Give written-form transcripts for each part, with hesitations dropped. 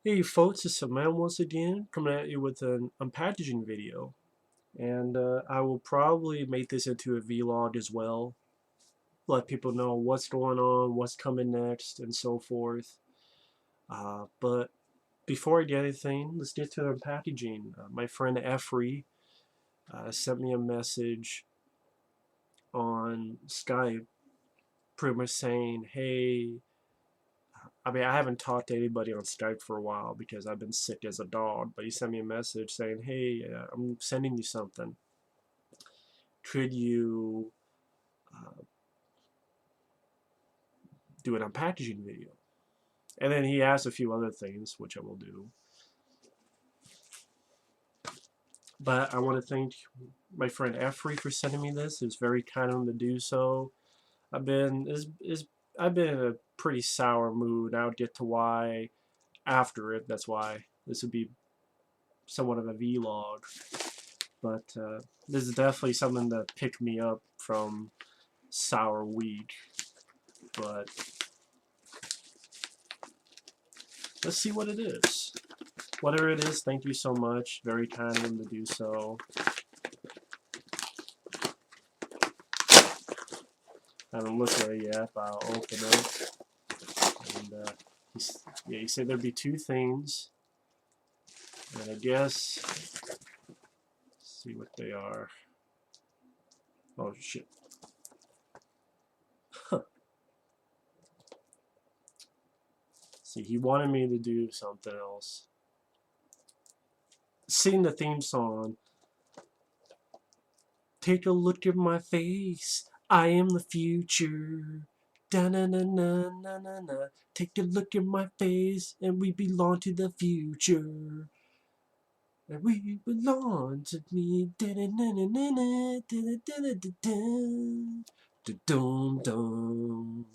Hey folks, it's Sam once again coming at you with an unpackaging video, and I will probably make this into a vlog as well. Let people know what's going on, what's coming next, and so forth. But before I get anything, let's get to the unpackaging. My friend Efree sent me a message on Skype, pretty much saying, "Hey." I mean, I haven't talked to anybody on Skype for a while because I've been sick as a dog, but he sent me a message saying, "Hey, I'm sending you something. Could you uh, do an unpackaging video?" And then he asked a few other things, which I will do. But I want to thank my friend Efree for sending me this. It was very kind of him to do so. I've been in a pretty sour mood. I'll get to why after it. That's why this would be somewhat of a vlog. But this is definitely something that picked me up from sour week. But let's see what it is. Whatever it is, thank you so much. Very kind of him to do so. I haven't looked at it yet, but I'll open it. And he said there'd be two things. And I guess, let's see what they are. Oh, shit. See, he wanted me to do something else. Sing the theme song. Take a look at my face. I am the future. Da na na na na na na. Take a look at my face, and we belong to the future. And we belong to me. Da na na na na na. Da da da da da da. Da dum dum.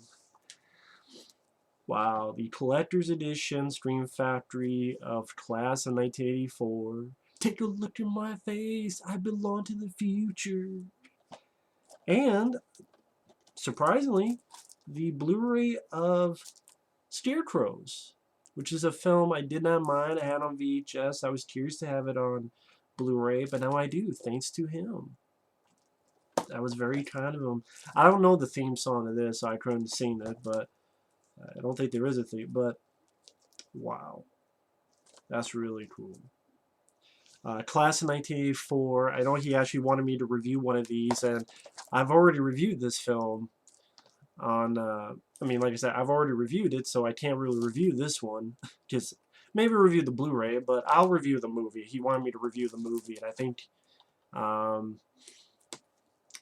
Wow, the collector's edition Scream Factory of Class of 1984. Take a look at my face. I belong to the future. And surprisingly, the Blu-ray of Scarecrows, which is a film I did not mind. I had on VHS. I was curious to have it on Blu-ray, but now I do, thanks to him. That was very kind of him. I don't know the theme song of this, so I couldn't sing it, but I don't think there is a theme, but wow. That's really cool. Class of 1984. I know he actually wanted me to review one of these, and I've already reviewed this film on I mean, like I said, I've already reviewed it, so I can't really review this one. Just maybe review the Blu-ray, but I'll review the movie. He wanted me to review the movie, and I think um,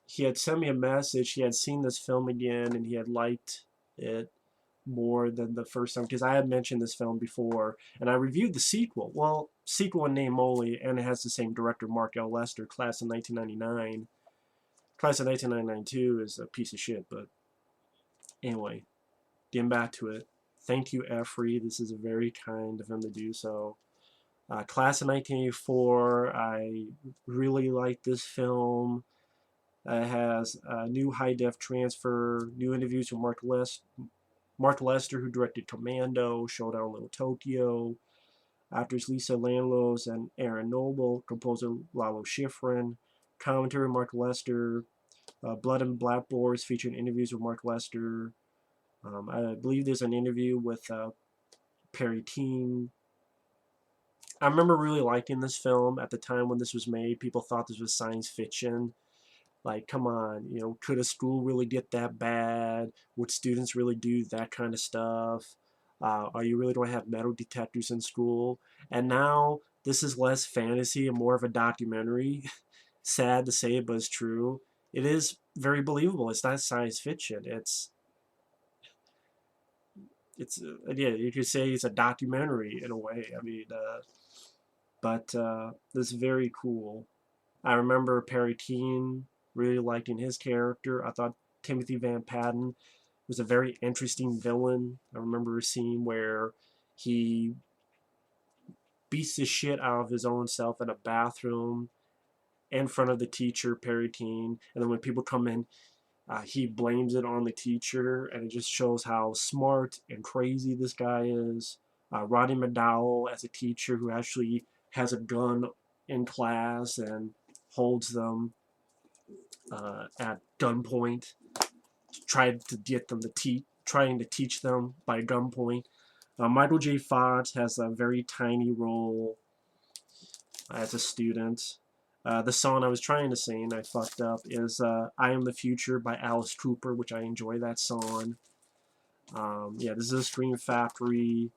he had sent me a message. He had seen this film again, and he had liked it more than the first time because I had mentioned this film before, and I reviewed the sequel. Well, sequel in name only, and it has the same director, Mark L. Lester, Class of 1999. Class of 1999 is a piece of shit, but anyway, getting back to it. Thank you, Efree. This is very kind of him to do so. Class of 1984. I really like this film. It has a new high-def transfer, new interviews with Mark Lester, who directed Commando, Showdown in Little Tokyo, actors Lisa Landlos and Aaron Noble, composer Lalo Schifrin, commentary Mark Lester, Blood and Blackboards featuring interviews with Mark Lester. I believe there's an interview with Perry Teen. I remember really liking this film at the time when this was made. People thought this was science fiction. Like, come on, you know, could a school really get that bad? Would students really do that kind of stuff? Are you really going to have metal detectors in school? And now this is less fantasy and more of a documentary. Sad to say it, but it's true. It is very believable. It's not science fiction. It's yeah, you could say it's a documentary in a way. I mean, but this is very cool. I remember Perry Keane really liking his character. I thought Timothy Van Patten was a very interesting villain. I remember a scene where he beats the shit out of his own self in a bathroom in front of the teacher, Perry Keane. And then when people come in, he blames it on the teacher, and it just shows how smart and crazy this guy is. Roddy McDowell as a teacher who actually has a gun in class and holds them at gunpoint, tried to get them to trying to teach them by gunpoint. Michael J. Fox has a very tiny role as a student. The song I was trying to sing, I fucked up, is I Am the Future by Alice Cooper, which I enjoy that song. Yeah, this is a Scream Factory.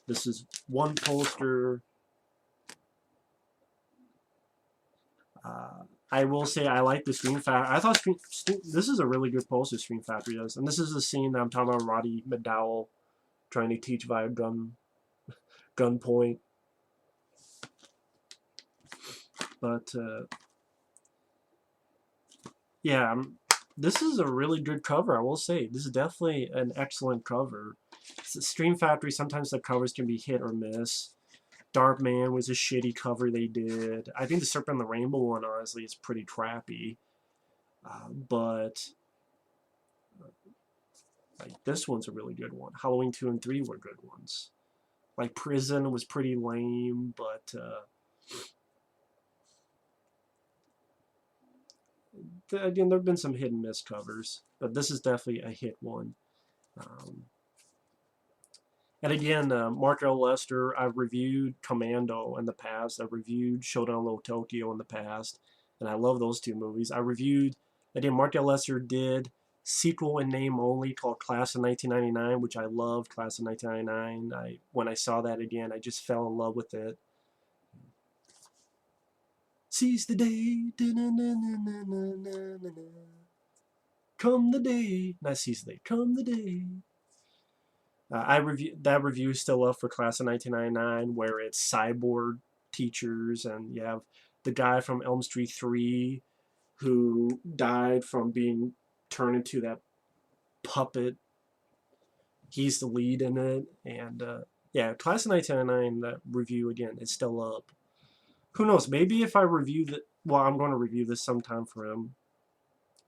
This is one poster. I will say I like the Scream Factory. I thought this is a really good poster Scream Factory does. And this is the scene that I'm talking about Roddy McDowell trying to teach via gunpoint. But yeah, this is a really good cover, I will say. This is definitely an excellent cover. Scream Factory, sometimes the covers can be hit or miss. Dark Man was a shitty cover they did. I think the Serpent and the Rainbow one, honestly, is pretty crappy. But like this one's a really good one. Halloween 2 and 3 were good ones. Like Prison was pretty lame, but again, there have been some hit and miss covers. But this is definitely a hit one. And again, Mark L. Lester, I've reviewed Commando in the past. I've reviewed Showdown in Little Tokyo in the past. And I love those two movies. I reviewed, again, Mark L. Lester did sequel in name only called Class of 1999, which I loved, Class of 1999. When I saw that again, I just fell in love with it. Seize the day. Come the day. Not seize the day. Come the day. That review is still up for Class of 1999, where it's cyborg teachers, and you have the guy from Elm Street 3 who died from being turned into that puppet. He's the lead in it, and yeah, Class of 1999, that review again is still up. Who knows? Maybe if I review well, I'm going to review this sometime for him.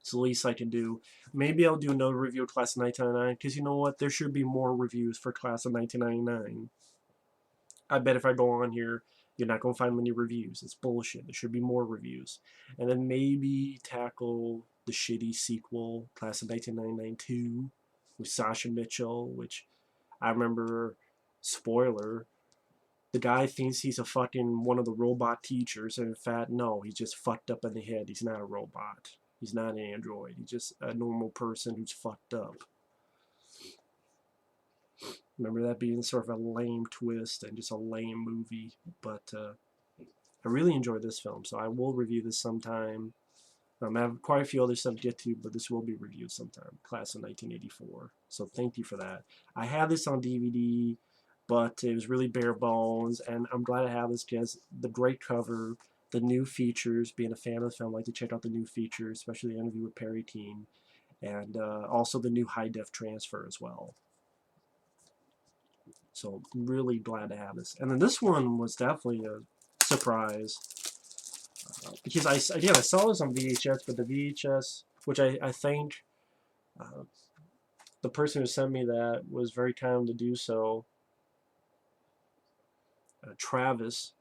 It's the least I can do. Maybe I'll do another review of Class of 1999, because you know what? There should be more reviews for Class of 1999. I bet if I go on here, you're not going to find many reviews. It's bullshit. There should be more reviews. And then maybe tackle the shitty sequel, Class of 1999 2, with Sasha Mitchell, which I remember, spoiler, the guy thinks he's a fucking one of the robot teachers, and in fact, no, he's just fucked up in the head. He's not a robot. He's not an android. He's just a normal person who's fucked up. Remember that being sort of a lame twist and just a lame movie. But I really enjoyed this film, so I will review this sometime. I have quite a few other stuff to get to, but this will be reviewed sometime. Class of 1984. So thank you for that. I have this on DVD, but it was really bare bones, and I'm glad I have this because the great cover, the new features, being a fan of the film, I like to check out the new features, especially the interview with Perry Team, and also the new high-def transfer as well. So I'm really glad to have this. And then this one was definitely a surprise, because I saw this on VHS, but the VHS, which I think the person who sent me that was very kind to do so, Travis,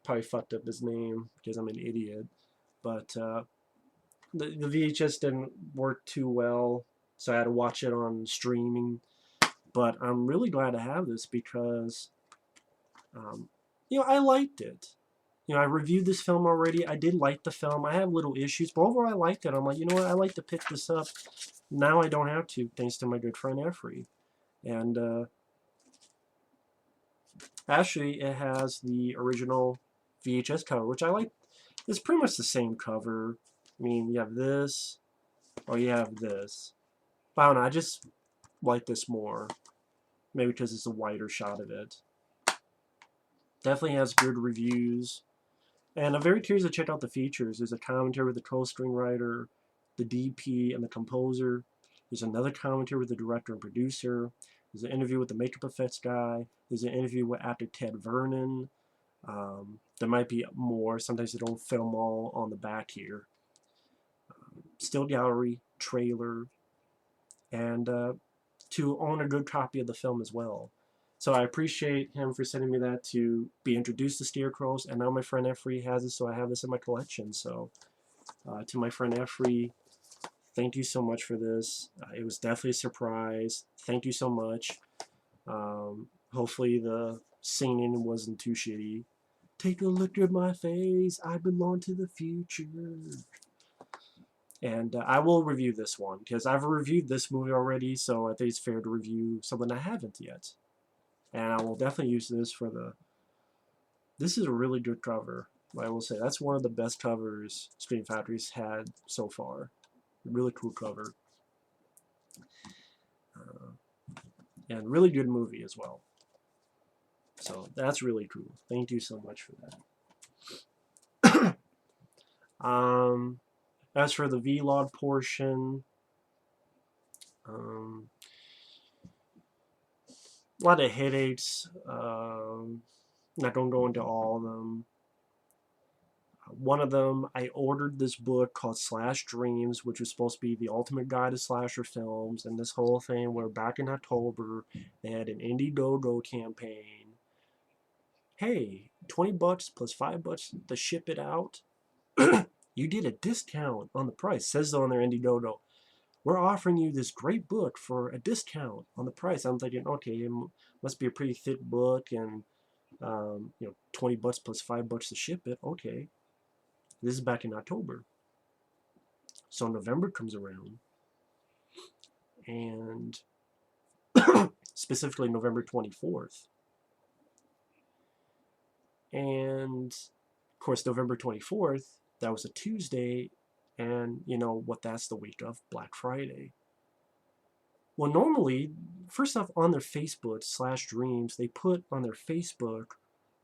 probably fucked up his name because I'm an idiot, but the VHS didn't work too well, so I had to watch it on streaming. But I'm really glad to have this because, I liked it. I reviewed this film already. I did like the film. I have little issues, but overall I liked it. I'm like, you know what? I like to pick this up. Now I don't have to, thanks to my good friend Efree. And actually, it has the original VHS cover, which I like. It's pretty much the same cover. I mean, you have this, or you have this. But I don't know, I just like this more. Maybe because it's a wider shot of it. Definitely has good reviews. And I'm very curious to check out the features. There's a commentary with the co-screenwriter, the DP, and the composer. There's another commentary with the director and producer. There's an interview with the makeup effects guy. There's an interview with actor Ted Vernon. There might be more. Sometimes they don't film all on the back here. Still gallery, trailer, and to own a good copy of the film as well. So I appreciate him for sending me that to be introduced to Scarecrows, and now my friend Efree has it, so I have this in my collection. So to my friend Efree, thank you so much for this. It was definitely a surprise. Thank you so much. Hopefully the singing wasn't too shitty. Take a look at my face. I belong to the future. And I will review this one because I've reviewed this movie already, so I think it's fair to review something I haven't yet. And I will definitely use this for the. This is a really good cover. I will say that's one of the best covers Screen Factory's had so far. Really cool cover. Uh, and really good movie as well. So that's really cool. Thank you so much for that. As for the vlog portion, a lot of headaches. Not going to go into all of them. One of them, I ordered this book called Slash Dreams, which was supposed to be the ultimate guide to slasher films, and this whole thing where back in October, they had an Indiegogo campaign. Hey, $20 plus $5 to ship it out. You get a discount on the price. It says so on their Indiegogo. We're offering you this great book for a discount on the price. I'm thinking, okay, it must be a pretty thick book, and $20 plus $5 to ship it. Okay. This is back in October. So November comes around, and specifically November 24th. And of course, November 24th, that was a Tuesday, and you know what that's the week of? Black Friday. Well, normally, first off, on their Facebook slash Dreams, they put on their Facebook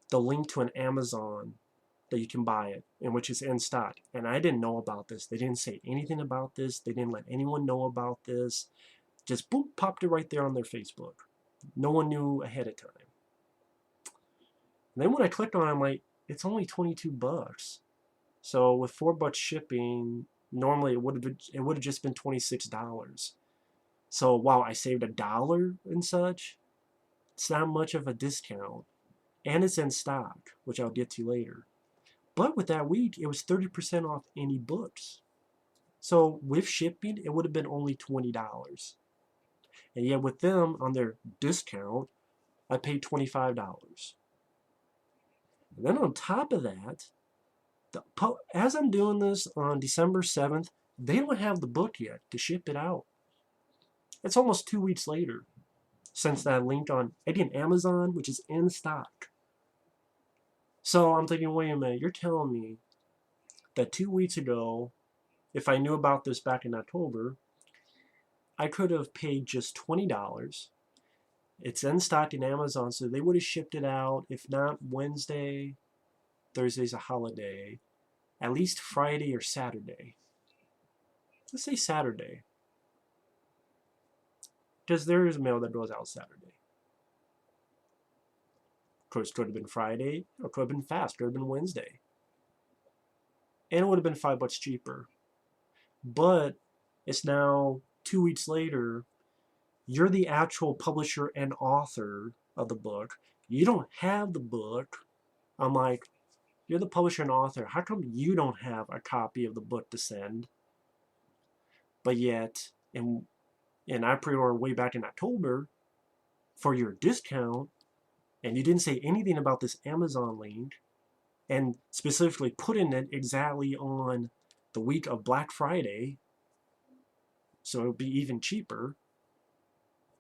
the link to an Amazon that you can buy it, and which is in stock. And I didn't know about this. They didn't say anything about this. They didn't let anyone know about this. Just boom, popped it right there on their Facebook. No one knew ahead of time. And then when I clicked on it, I'm like, it's only $22. So with $4 shipping, normally it would have just been $26. So wow, I saved $1 and such. It's not much of a discount, and it's in stock, which I'll get to later. But with that week, it was 30% off any books. So with shipping, it would have been only $20. And yet with them on their discount, I paid $25. And then on top of that, as I'm doing this on December 7th, they don't have the book yet to ship it out. It's almost 2 weeks later since that link on Amazon, which is in stock. So I'm thinking, wait a minute, you're telling me that 2 weeks ago, if I knew about this back in October, I could have paid just $20. It's in stock in Amazon, so they would have shipped it out, if not Wednesday, Thursday's a holiday, at least Friday or Saturday. Let's say Saturday. Because there is mail that goes out Saturday. Of course, it could have been Friday, or it could have been fast, could have been Wednesday. And it would have been $5 cheaper. But it's now 2 weeks later. You're the actual publisher and author of the book. You don't have the book. I'm like, you're the publisher and author. How come you don't have a copy of the book to send? But yet, and I pre-ordered way back in October for your discount, and you didn't say anything about this Amazon link, and specifically putting it exactly on the week of Black Friday, so it would be even cheaper.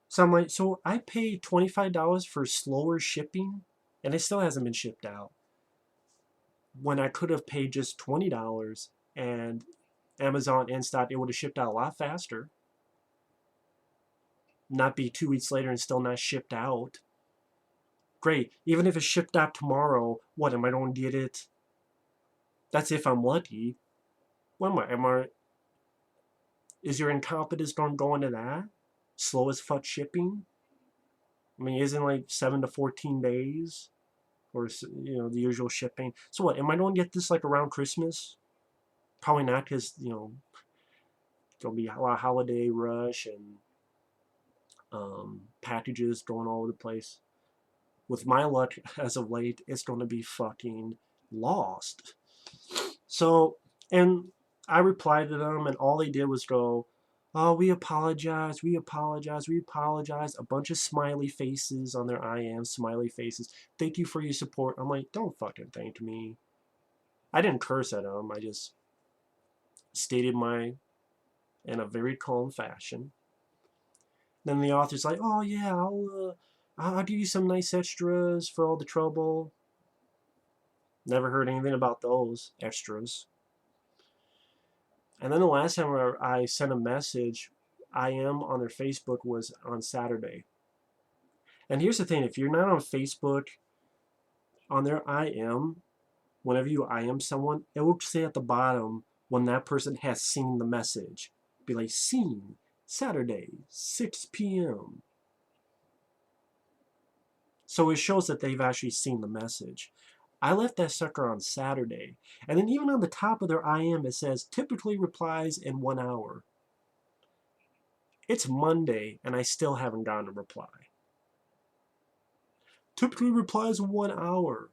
So I'm like, so I paid $25 for slower shipping, and it still hasn't been shipped out. When I could have paid just $20, and Amazon in stock, it would have shipped out a lot faster. Not be 2 weeks later and still not shipped out. Great. Even if it's shipped out tomorrow, what, am I going to get it? That's if I'm lucky. What am I? Is your incompetence going to go into that? Slow as fuck shipping? I mean, isn't like 7 to 14 days? Or, the usual shipping. So what, am I going to get this like around Christmas? Probably not, because, there'll be a lot of holiday rush and packages going all over the place. with my luck as of late, it's going to be fucking Lost. So, and I replied to them, and all they did was go, "Oh, we apologize, we apologize, we apologize." A bunch of smiley faces on their I am smiley faces. Thank you for your support. I'm like, don't fucking thank me. I didn't curse at them. I just stated my in a very calm fashion. Then the author's like, "Oh yeah, I'll give you some nice extras for all the trouble." Never heard anything about those extras. And then the last time I sent a message, I am on their Facebook was on Saturday. And here's the thing: if you're not on Facebook, on their I am, whenever you I am someone, it will say at the bottom when that person has seen the message. Be like, seen Saturday, 6 p.m. So it shows that they've actually seen the message. I left that sucker on Saturday. And then even on the top of their I am, it says typically replies in 1 hour. It's Monday, and I still haven't gotten a reply. Typically replies in 1 hour.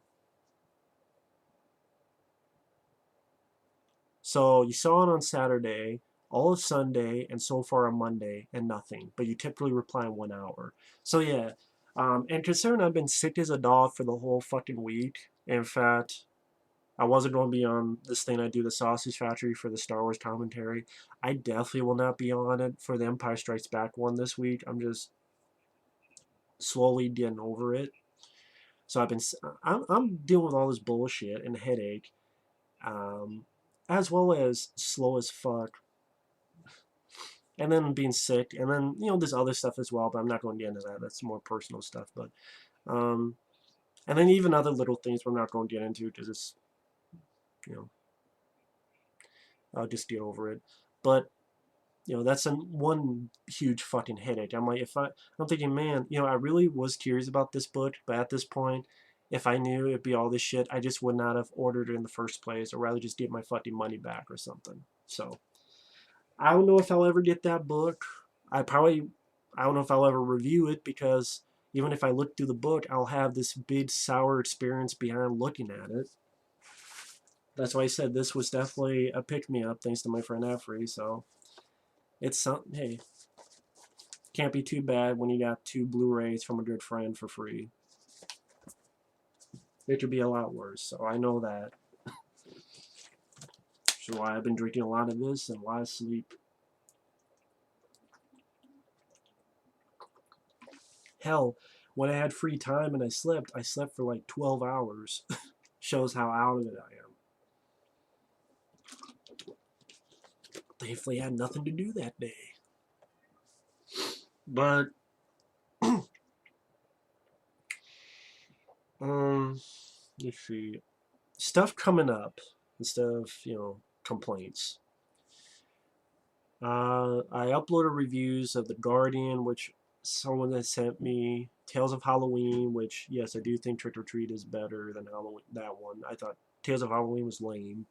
So you saw it on Saturday, all of Sunday, and so far on Monday, and nothing. But you typically reply in 1 hour. So yeah, and considering I've been sick as a dog for the whole fucking week, in fact, I wasn't going to be on this thing I do, the Sausage Factory, for the Star Wars commentary. I definitely will not be on it for the Empire Strikes Back one this week. I'm just slowly getting over it. So I'm dealing with all this bullshit and headache, um, as well as slow as fuck, and then being sick, and then there's other stuff as well. But I'm not going to get into that. That's more personal stuff. But um, and then even other little things we're not going to get into because it's you know I'll just get over it. But that's one huge fucking headache. I'm like, I'm thinking, man, I really was curious about this book, but at this point, if I knew it'd be all this shit, I just would not have ordered it in the first place, or rather just get my fucking money back or something. So, I don't know if I'll ever get that book. I don't know if I'll ever review it because even if I look through the book, I'll have this big sour experience behind looking at it. That's why I said this was definitely a pick-me-up thanks to my friend Efree, so it's something, hey, can't be too bad when you got 2 Blu-rays from a good friend for free. It could be a lot worse, so I know that. Which is why I've been drinking a lot of this and a lot of sleep. Hell, when I had free time and I slept for like 12 hours. Shows how out of it I am. Thankfully, I had nothing to do that day. But, let's see. Stuff coming up instead of, complaints. I uploaded reviews of The Guardian, which someone has sent me. Tales of Halloween, which, yes, I do think Trick or Treat is better than Halloween. That one. I thought Tales of Halloween was lame.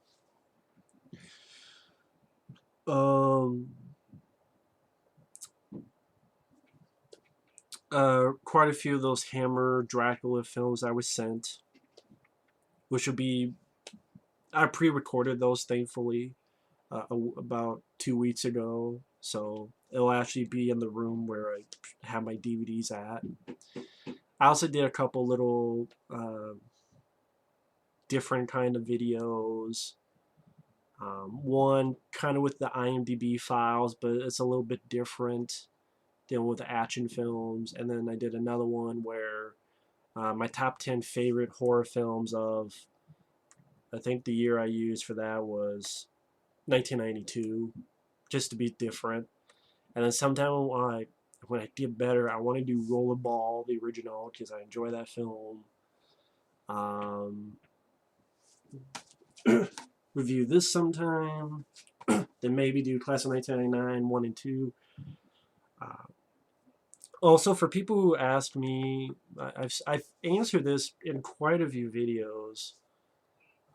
Quite a few of those Hammer Dracula films I was sent, which would be, I pre-recorded those thankfully about 2 weeks ago, so it'll actually be in the room where I have my DVDs at. I also did a couple little different kind of videos. One kind of with the IMDb files, but it's a little bit different, dealing with the action films. And then I did another one where my top 10 favorite horror films of, I think the year I used for that was 1992, just to be different. And then sometime when I get better, I want to do Rollerball, the original, because I enjoy that film. Review this sometime. Then maybe do Class of 1999, 1 and 2. Also, for people who ask me, I've answered this in quite a few videos.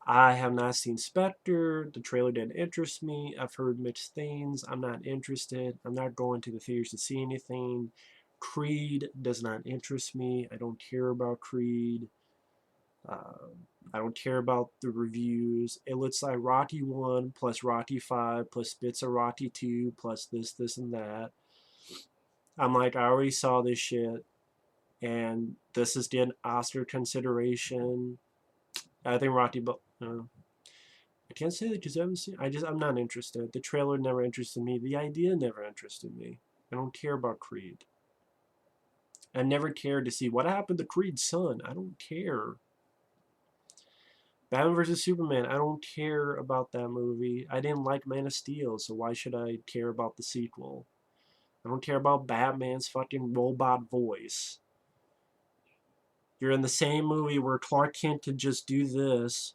I have not seen Spectre. The trailer didn't interest me. I've heard mixed things. I'm not interested. I'm not going to the theaters to see anything. Creed does not interest me. I don't care about Creed. I don't care about the reviews. It looks like Rocky 1 plus Rocky 5 plus bits of Rocky 2 plus this, and that. I'm like, I already saw this shit, and this is getting Oscar consideration. I think Rocky, but I can't say that because I haven't seen. I'm not interested. The trailer never interested me. The idea never interested me. I don't care about Creed. I never cared to see what happened to Creed's son. I don't care. Batman vs Superman. I don't care about that movie. I didn't like Man of Steel, so why should I care about the sequel? I don't care about Batman's fucking robot voice. You're in the same movie where Clark Kent could just do this,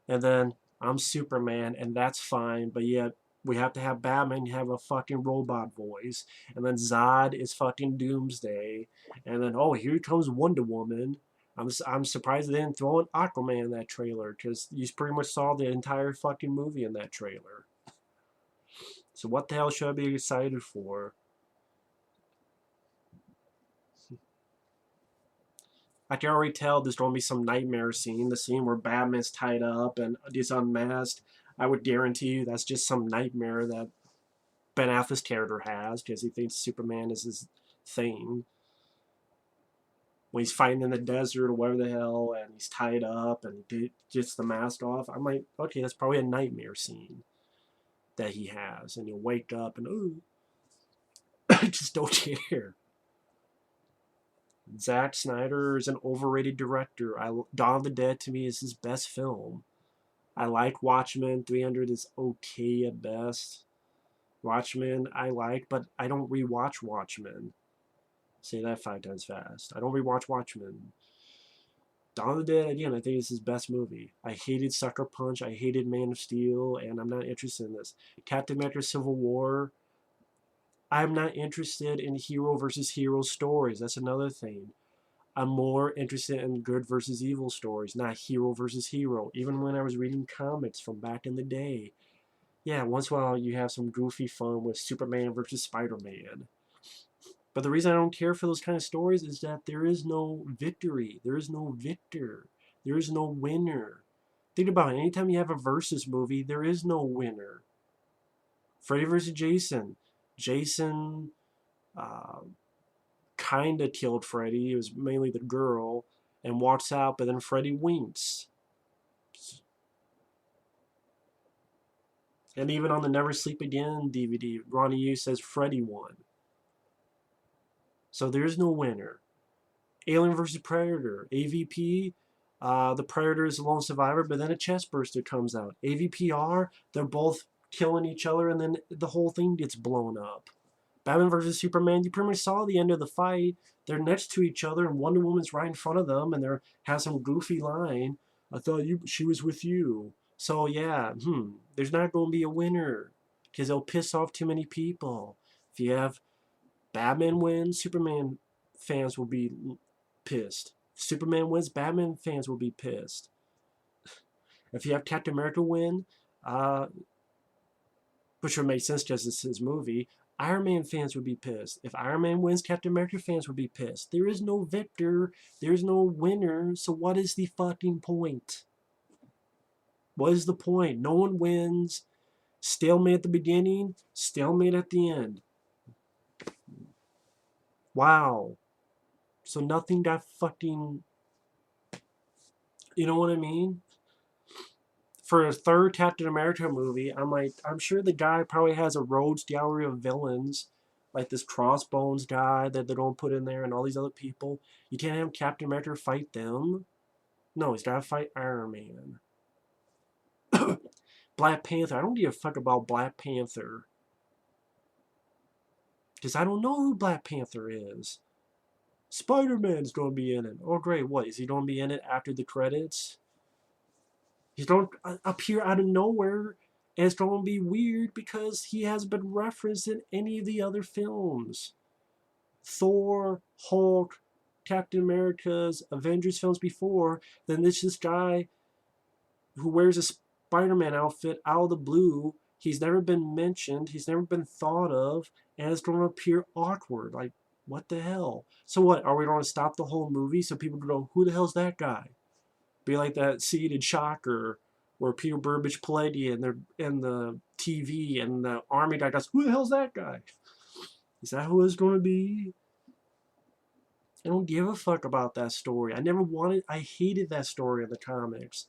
and then I'm Superman, and that's fine, but yet we have to have Batman have a fucking robot voice, and then Zod is fucking Doomsday, and then, oh, here comes Wonder Woman. I'm surprised they didn't throw an Aquaman in that trailer, because you pretty much saw the entire fucking movie in that trailer. So what the hell should I be excited for? I can already tell there's going to be some nightmare scene, the scene where Batman's tied up and is unmasked. I would guarantee you that's just some nightmare that Ben Affleck's character has because he thinks Superman is his thing. When he's fighting in the desert or whatever the hell, and he's tied up and he gets the mask off, I'm like, okay, that's probably a nightmare scene that he has, and he'll wake up and ooh, I just don't care. Zack Snyder is an overrated director. Dawn of the Dead to me is his best film. I like Watchmen. 300 is okay at best. Watchmen I like, but I don't rewatch Watchmen. Say that 5 times fast. I don't rewatch Watchmen. Dawn of the Dead, again, I think it's his best movie. I hated Sucker Punch. I hated Man of Steel, and I'm not interested in this. Captain America Civil War, I'm not interested in hero versus hero stories. That's another thing. I'm more interested in good versus evil stories, not hero versus hero. Even when I was reading comics from back in the day, yeah, once in a while you have some goofy fun with Superman versus Spider-Man. But the reason I don't care for those kind of stories is that there is no victory. There is no victor. There is no winner. Think about it. Anytime you have a versus movie, there is no winner. Freddy versus Jason. Jason kind of killed Freddy. It was mainly the girl. And walks out, but then Freddy winks. And even on the Never Sleep Again DVD, Ronnie Yu says Freddy won. So there's no winner. Alien vs. Predator. AVP, the Predator is the lone survivor, but then a chest burster comes out. AVPR, they're both killing each other, and then the whole thing gets blown up. Batman vs. Superman, you pretty much saw the end of the fight. They're next to each other, and Wonder Woman's right in front of them, and there has some goofy line. I thought she was with you. So yeah, there's not going to be a winner because they'll piss off too many people. If you have Batman wins, Superman fans will be pissed. If Superman wins, Batman fans will be pissed. If you have Captain America win, which would make sense because it's his movie, Iron Man fans would be pissed. If Iron Man wins, Captain America fans would be pissed. There is no victor. There's no winner. So what is the fucking point? What is the point? No one wins. Stalemate at the beginning, stalemate at the end. Wow. So nothing got fucking... You know what I mean? For a third Captain America movie, I'm sure the guy probably has a rogues gallery of villains, like this Crossbones guy that they don't put in there, and all these other people. You can't have Captain America fight them. No, he's got to fight Iron Man. Black Panther. I don't give a fuck about Black Panther. Because I don't know who Black Panther is. Spider-Man's going to be in it. Oh, great. What? Is he going to be in it after the credits? He's going to appear out of nowhere, and it's going to be weird because he hasn't been referenced in any of the other films. Thor, Hulk, Captain America's Avengers films before. Then there's this guy who wears a Spider-Man outfit out of the blue. He's never been mentioned. He's never been thought of. And it's going to appear awkward. Like, What the hell? So what? Are we going to stop the whole movie so people go, who the hell's that guy? Be like that scene in Shocker where Peter Burbage played you in the TV and the army guy goes, who the hell's that guy? Is that who it's going to be? I don't give a fuck about that story. I hated that story in the comics.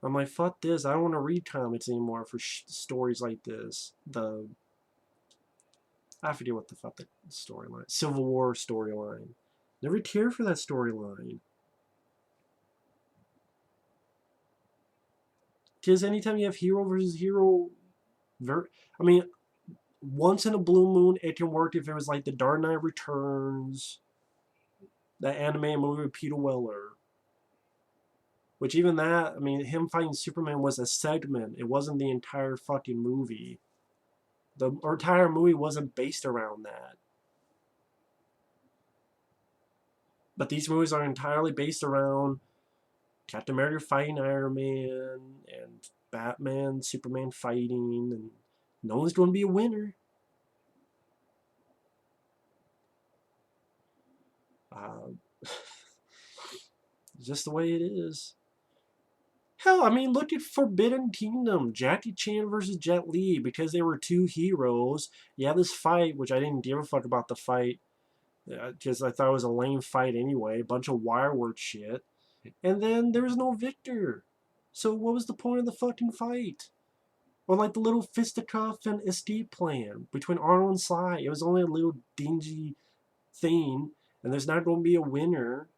I'm like, fuck this. I don't want to read comics anymore for stories like this. I forget what the fuck the storyline. Civil War storyline. Never cared for that storyline. Because anytime you have hero versus hero, I mean, once in a blue moon, it can work if it was like the Dark Knight Returns, that anime movie with Peter Weller. Which even that, I mean, him fighting Superman was a segment. It wasn't the entire fucking movie. The entire movie wasn't based around that. But these movies are entirely based around Captain America fighting Iron Man and Batman, Superman fighting, and no one's going to be a winner. Just the way it is. Hell, I mean, look at Forbidden Kingdom, Jackie Chan versus Jet Li, because they were two heroes. You have this fight, which I didn't give a fuck about the fight, because I thought it was a lame fight anyway, a bunch of wirework shit. And then there was no victor. So what was the point of the fucking fight? Or like the little fisticuff and escape plan between Arnold and Sly. It was only a little dingy thing, and there's not going to be a winner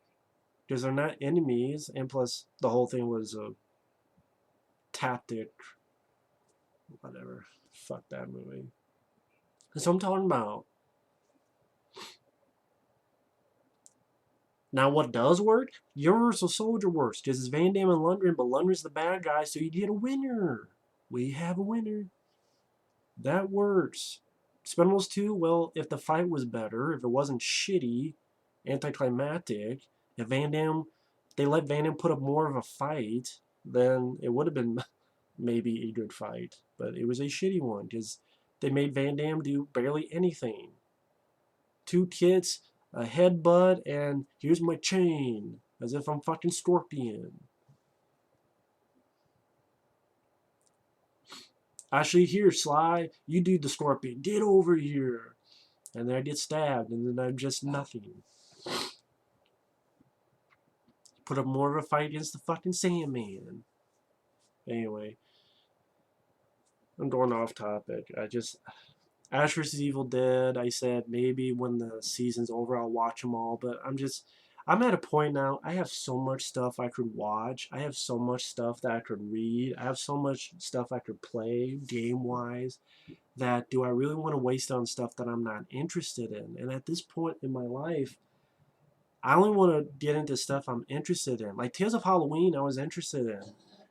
because they're not enemies, and plus the whole thing was a tactic. Whatever. Fuck that movie. That's what I'm talking about. Now, what does work? Universal Soldier works because it's Van Damme and Lundgren, but Lundgren's the bad guy, so you get a winner. We have a winner. That works. Expendables 2, well, if the fight was better, if it wasn't shitty, anticlimactic, if Van Damme, they let Van Damme put up more of a fight, then it would have been maybe a good fight. But it was a shitty one because they made Van Damme do barely anything. 2 kicks, a headbutt, and here's my chain, as if I'm fucking Scorpion. Actually, here, Sly, you do the Scorpion. Get over here. And then I get stabbed, and then I'm just nothing. Put up more of a fight against the fucking Sandman. Anyway, I'm going off topic. Ash vs. Evil Dead, I said maybe when the season's over I'll watch them all, but I'm at a point now, I have so much stuff I could watch. I have so much stuff that I could read. I have so much stuff I could play game-wise that do I really want to waste on stuff that I'm not interested in? And at this point in my life, I only want to get into stuff I'm interested in. Like Tales of Halloween, I was interested in,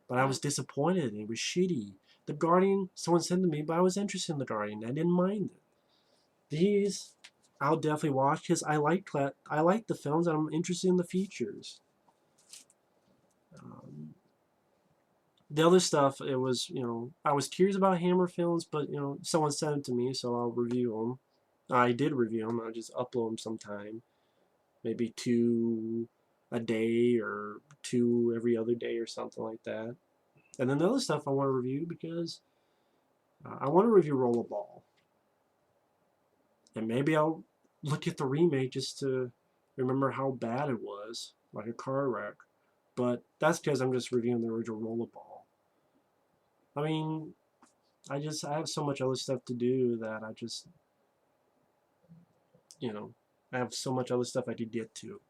but I was disappointed. It was shitty. The Guardian, someone said to me, but I was interested in The Guardian. I didn't mind it. These, I'll definitely watch because I like the films and I'm interested in the features. The other stuff, it was, I was curious about Hammer films, but, someone sent them to me, so I'll review them. I did review them. I'll just upload them sometime. Maybe 2 a day or 2 every other day or something like that. And then the other stuff I want to review because I want to review Rollerball. And maybe I'll look at the remake just to remember how bad it was, like a car wreck. But that's because I'm just reviewing the original Rollerball. I mean, I have so much other stuff to do that I have so much other stuff I could get to.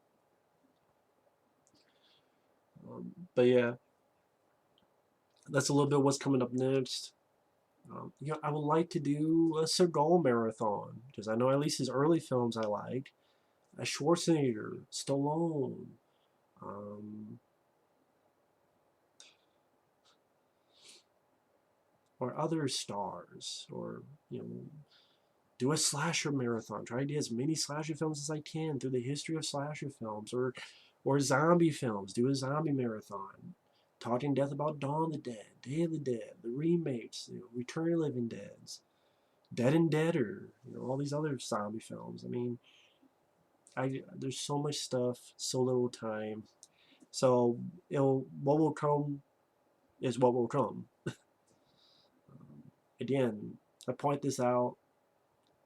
But yeah, that's a little bit what's coming up next. I would like to do a Seagal marathon because I know at least his early films I liked. Schwarzenegger, Stallone, or other stars, or do a slasher marathon. Try to get as many slasher films as I can through the history of slasher films, or zombie films. Do a zombie marathon. Talking death about Dawn of the Dead, Day of the Dead, the remakes, Return of the Living Deads. Dead and Deader, all these other zombie films. I mean, there's so much stuff, so little time. So, what will come is what will come. Again, I point this out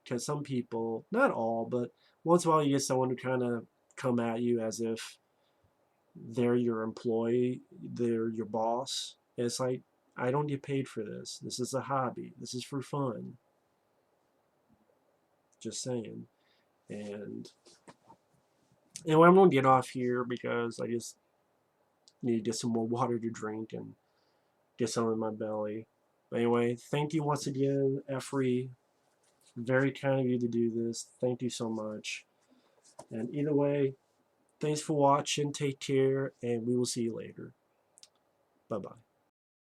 because some people, not all, but once in a while you get someone who kind of come at you as if they're your employee, they're your boss. And it's like, I don't get paid for this. This is a hobby. This is for fun. Just saying. And anyway, I'm going to get off here because I just need to get some more water to drink and get some in my belly. Anyway, thank you once again, Efree. Very kind of you to do this. Thank you so much. And either way, thanks for watching. Take care, and we will see you later. Bye-bye.